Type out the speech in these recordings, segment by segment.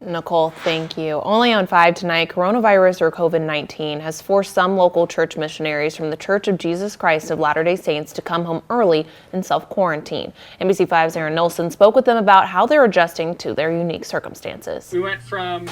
Nicole, thank you. Only on 5 tonight, coronavirus or COVID-19 has forced some local church missionaries from the Church of Jesus Christ of Latter-day Saints to come home early and self-quarantine. NBC5's Aaron Nilsson spoke with them about how they're adjusting to their unique circumstances. We went from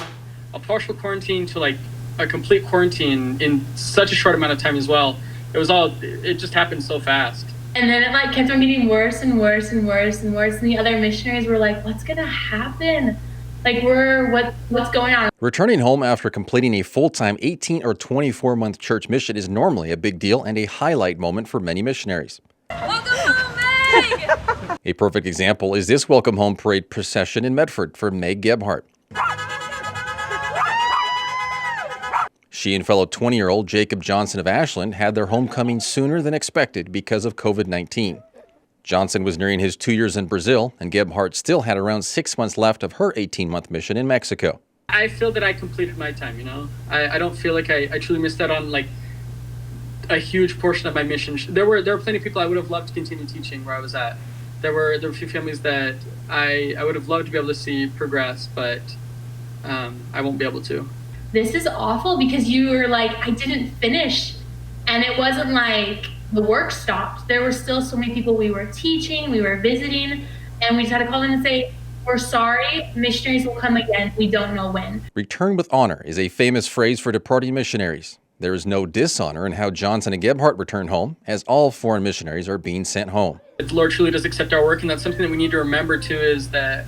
a partial quarantine to like a complete quarantine in such a short amount of time as well. It just happened so fast. And then it kept on getting worse and worse and worse and worse. And the other missionaries were like, what's gonna happen? What's going on? Returning home after completing a full-time 18 or 24-month church mission is normally a big deal and a highlight moment for many missionaries. Welcome home, Meg! A perfect example is this welcome home parade procession in Medford for Meg Gebhardt. She and fellow 20-year-old Jacob Johnson of Ashland had their homecoming sooner than expected because of COVID-19. Johnson was nearing his 2 years in Brazil, and Gebhardt still had around 6 months left of her 18-month mission in Mexico. I feel that I completed my time, you know? I don't feel like I truly missed out on a huge portion of my mission. There were plenty of people I would have loved to continue teaching where I was at. There were a few families that I would have loved to be able to see progress, but I won't be able to. This is awful because you were like, I didn't finish. And it wasn't like the work stopped. There were still so many people we were teaching, we were visiting, and we just had to call them and say, we're sorry, missionaries will come again, we don't know when. Return with honor is a famous phrase for departing missionaries. There is no dishonor in how Johnson and Gebhardt returned home, as all foreign missionaries are being sent home. The Lord truly does accept our work, and that's something that we need to remember too, is that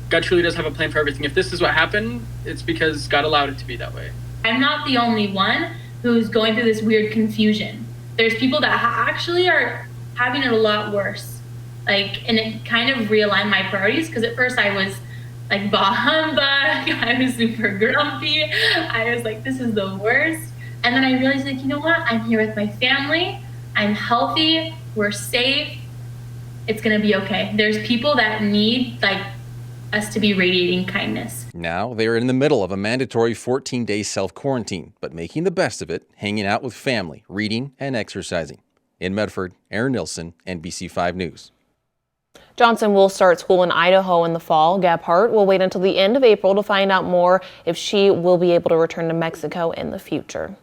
God truly does have a plan for everything. If this is what happened, it's because God allowed it to be that way. I'm not the only one who's going through this weird confusion. There's people that actually are having it a lot worse. And it kind of realigned my priorities, because at first I was like, bah humbug, I was super grumpy. I was like, this is the worst. And then I realized, you know what? I'm here with my family. I'm healthy. We're safe. It's going to be okay. There's people that need us to be radiating kindness. Now they are in the middle of a mandatory 14-day self-quarantine, but making the best of it, hanging out with family, reading, and exercising. In Medford, Aaron Nilsson, NBC5 News. Johnson will start school in Idaho in the fall. Gebhardt will wait until the end of April to find out more if she will be able to return to Mexico in the future.